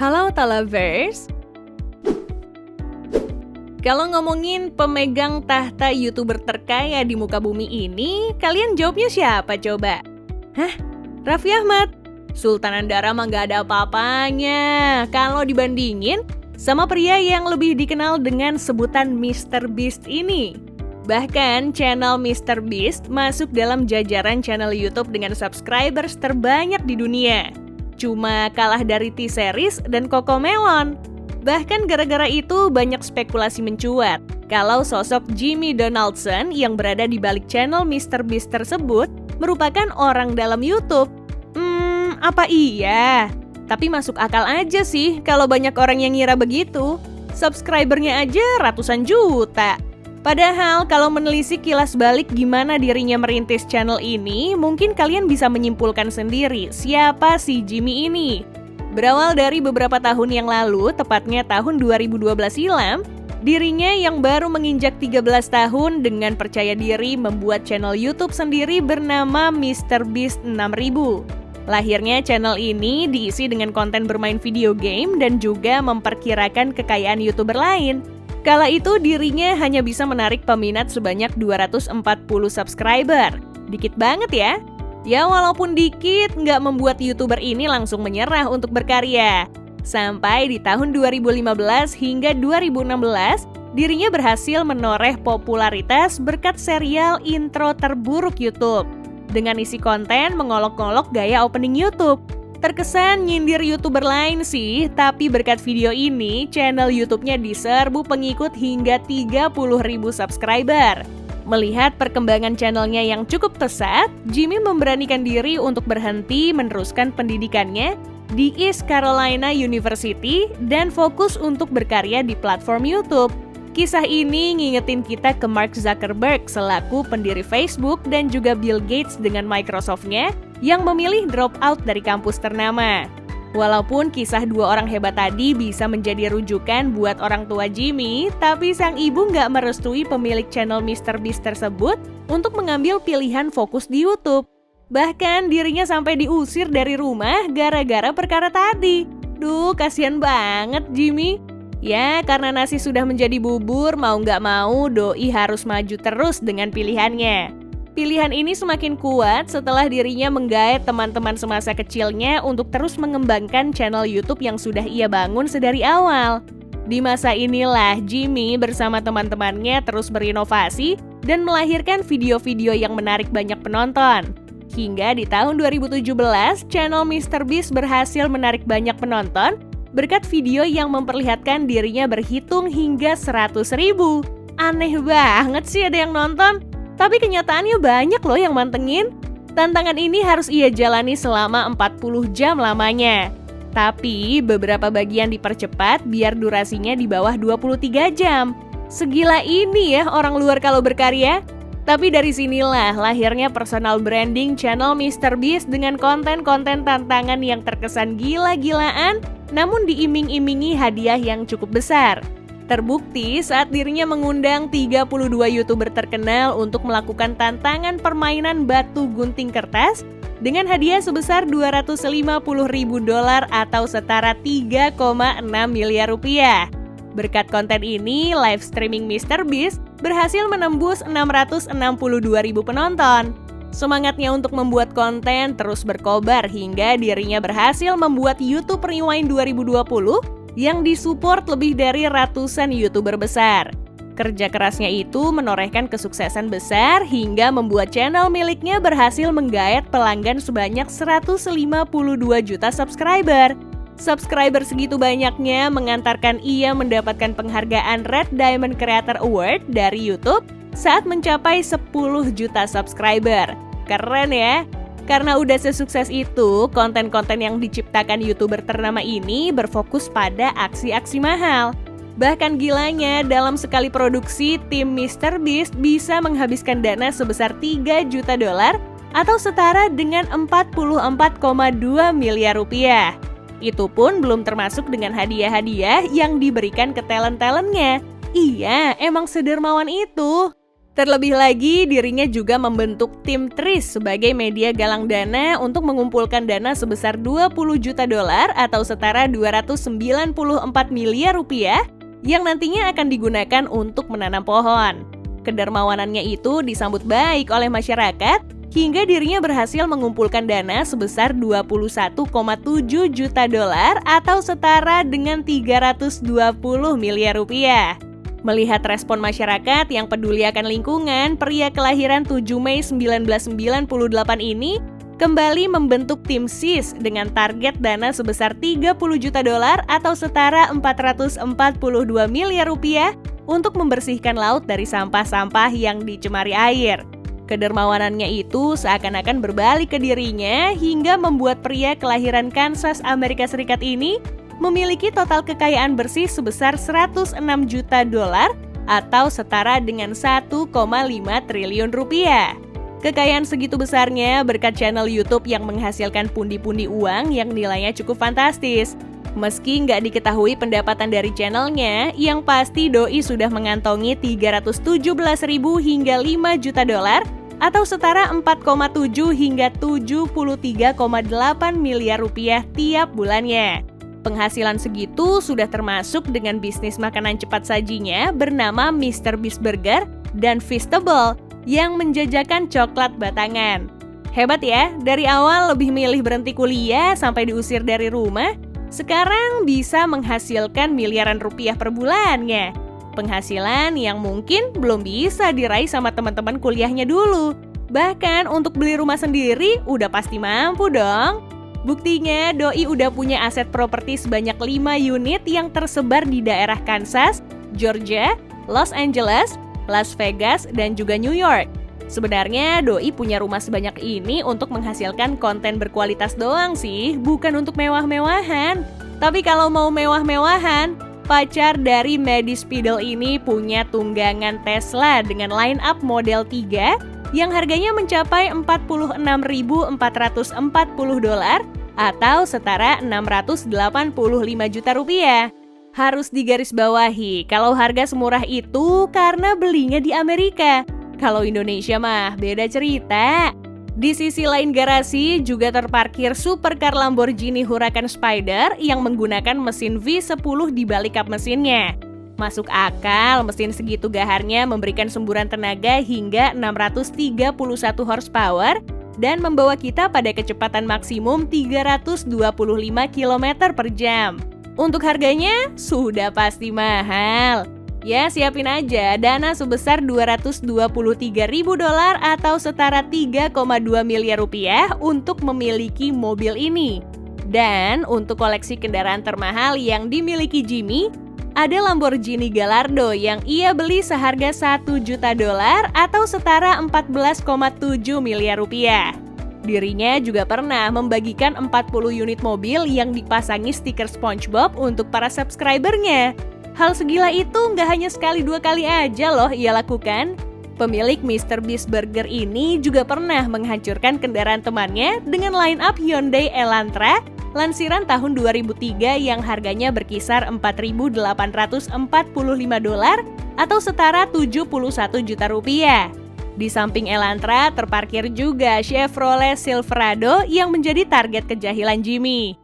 Halo Talavers. Kalau ngomongin pemegang tahta YouTuber terkaya di muka bumi ini, kalian jawabnya siapa coba? Hah? Raffi Ahmad? Sultan Andara mah gak ada apa-apanya kalau dibandingin sama pria yang lebih dikenal dengan sebutan Mr. Beast ini. Bahkan channel Mr. Beast masuk dalam jajaran channel YouTube dengan subscribers terbanyak di dunia. Cuma kalah dari T-Series dan CoComelon. Bahkan gara-gara itu banyak spekulasi mencuat kalau sosok Jimmy Donaldson yang berada di balik channel Mr. Beast tersebut merupakan orang dalam YouTube. Apa iya? Tapi masuk akal aja sih kalau banyak orang yang ngira begitu. Subscribernya aja ratusan juta. Padahal kalau menelisik kilas balik gimana dirinya merintis channel ini, mungkin kalian bisa menyimpulkan sendiri siapa si Jimmy ini. Berawal dari beberapa tahun yang lalu, tepatnya tahun 2012 silam, dirinya yang baru menginjak 13 tahun dengan percaya diri membuat channel YouTube sendiri bernama Mr. Beast 6000. Lahirnya channel ini diisi dengan konten bermain video game dan juga memperkirakan kekayaan YouTuber lain. Kala itu dirinya hanya bisa menarik peminat sebanyak 240 subscriber. Dikit banget ya? Ya walaupun dikit, nggak membuat YouTuber ini langsung menyerah untuk berkarya. Sampai di tahun 2015 hingga 2016, dirinya berhasil menoreh popularitas berkat serial intro terburuk YouTube. Dengan isi konten mengolok-olok gaya opening YouTube. Terkesan nyindir YouTuber lain sih, tapi berkat video ini, channel YouTube-nya diserbu pengikut hingga 30.000 subscriber. Melihat perkembangan channelnya yang cukup pesat, Jimmy memberanikan diri untuk berhenti meneruskan pendidikannya di East Carolina University dan fokus untuk berkarya di platform YouTube. Kisah ini ngingetin kita ke Mark Zuckerberg selaku pendiri Facebook dan juga Bill Gates dengan Microsoft-nya yang memilih drop out dari kampus ternama. Walaupun kisah dua orang hebat tadi bisa menjadi rujukan buat orang tua Jimmy, tapi sang ibu nggak merestui pemilik channel Mr. Beast tersebut untuk mengambil pilihan fokus di YouTube. Bahkan dirinya sampai diusir dari rumah gara-gara perkara tadi. Duh, kasihan banget Jimmy. Ya, karena nasi sudah menjadi bubur, mau nggak mau doi harus maju terus dengan pilihannya. Pilihan ini semakin kuat setelah dirinya menggait teman-teman semasa kecilnya untuk terus mengembangkan channel YouTube yang sudah ia bangun sedari awal. Di masa inilah Jimmy bersama teman-temannya terus berinovasi dan melahirkan video-video yang menarik banyak penonton. Hingga di tahun 2017, channel Mr. Beast berhasil menarik banyak penonton berkat video yang memperlihatkan dirinya berhitung hingga 100.000. Aneh banget sih ada yang nonton. Tapi kenyataannya banyak loh yang mantengin. Tantangan ini harus ia jalani selama 40 jam lamanya. Tapi beberapa bagian dipercepat biar durasinya di bawah 23 jam. Segila ini ya orang luar kalau berkarya. Tapi dari sinilah lahirnya personal branding channel Mr. Beast dengan konten-konten tantangan yang terkesan gila-gilaan, namun diiming-imingi hadiah yang cukup besar. Terbukti saat dirinya mengundang 32 YouTuber terkenal untuk melakukan tantangan permainan batu gunting kertas dengan hadiah sebesar $250.000 atau setara 3,6 miliar rupiah. Berkat konten ini, live streaming Mr. Beast berhasil menembus 662.000 penonton. Semangatnya untuk membuat konten terus berkobar hingga dirinya berhasil membuat YouTube Rewind 2020 yang disupport lebih dari ratusan YouTuber besar. Kerja kerasnya itu menorehkan kesuksesan besar hingga membuat channel miliknya berhasil menggait pelanggan sebanyak 152 juta subscriber. Subscriber segitu banyaknya mengantarkan ia mendapatkan penghargaan Red Diamond Creator Award dari YouTube saat mencapai 10 juta subscriber. Keren ya? Karena udah sesukses itu, konten-konten yang diciptakan YouTuber ternama ini berfokus pada aksi-aksi mahal. Bahkan gilanya, dalam sekali produksi, tim Mr. Beast bisa menghabiskan dana sebesar $3 juta atau setara dengan 44,2 miliar rupiah. Itu pun belum termasuk dengan hadiah-hadiah yang diberikan ke talent-talentnya. Iya, emang sedermawan itu. Terlebih lagi, dirinya juga membentuk tim TRIS sebagai media galang dana untuk mengumpulkan dana sebesar 20 juta dolar atau setara 294 miliar rupiah yang nantinya akan digunakan untuk menanam pohon. Kedermawanannya itu disambut baik oleh masyarakat hingga dirinya berhasil mengumpulkan dana sebesar 21,7 juta dolar atau setara dengan 320 miliar rupiah. Melihat respon masyarakat yang peduli akan lingkungan, pria kelahiran 7 Mei 1998 ini kembali membentuk tim SIS dengan target dana sebesar 30 juta dolar atau setara 442 miliar rupiah untuk membersihkan laut dari sampah-sampah yang dicemari air. Kedermawanannya itu seakan-akan berbalik ke dirinya hingga membuat pria kelahiran Kansas, Amerika Serikat ini memiliki total kekayaan bersih sebesar 106 juta dolar atau setara dengan 1,5 triliun rupiah. Kekayaan segitu besarnya berkat channel YouTube yang menghasilkan pundi-pundi uang yang nilainya cukup fantastis. Meski nggak diketahui pendapatan dari channelnya, yang pasti Doi sudah mengantongi 317.000 hingga 5 juta dolar atau setara 4,7 hingga 73,8 miliar rupiah tiap bulannya. Penghasilan segitu sudah termasuk dengan bisnis makanan cepat sajinya bernama Mr. Beast Burger dan Feastable yang menjajakan coklat batangan. Hebat ya, dari awal lebih milih berhenti kuliah sampai diusir dari rumah, sekarang bisa menghasilkan miliaran rupiah per bulannya. Penghasilan yang mungkin belum bisa diraih sama teman-teman kuliahnya dulu. Bahkan untuk beli rumah sendiri udah pasti mampu dong. Buktinya, Doi udah punya aset properti sebanyak 5 unit yang tersebar di daerah Kansas, Georgia, Los Angeles, Las Vegas, dan juga New York. Sebenarnya, Doi punya rumah sebanyak ini untuk menghasilkan konten berkualitas doang sih, bukan untuk mewah-mewahan. Tapi kalau mau mewah-mewahan, pacar dari Maddie Spiedel ini punya tunggangan Tesla dengan line-up Model 3 yang harganya mencapai 46.440 dolar atau setara 685 juta rupiah. Harus digarisbawahi, kalau harga semurah itu karena belinya di Amerika. Kalau Indonesia mah beda cerita. Di sisi lain garasi juga terparkir supercar Lamborghini Huracan Spider yang menggunakan mesin V10 di balik kap mesinnya. Masuk akal, mesin segitu gaharnya memberikan semburan tenaga hingga 631 horsepower dan membawa kita pada kecepatan maksimum 325 km per jam. Untuk harganya, sudah pasti mahal. Ya, siapin aja dana sebesar 223.000 dolar atau setara 3,2 miliar rupiah untuk memiliki mobil ini. Dan untuk koleksi kendaraan termahal yang dimiliki Jimmy, ada Lamborghini Gallardo yang ia beli seharga 1 juta dolar atau setara 14,7 miliar rupiah. Dirinya juga pernah membagikan 40 unit mobil yang dipasangi stiker SpongeBob untuk para subscribernya. Hal segila itu nggak hanya sekali dua kali aja loh ia lakukan. Pemilik Mr. Beast Burger ini juga pernah menghancurkan kendaraan temannya dengan line-up Hyundai Elantra lansiran tahun 2003 yang harganya berkisar 4.845 dolar atau setara 71 juta rupiah. Di samping Elantra terparkir juga Chevrolet Silverado yang menjadi target kejahilan Jimmy.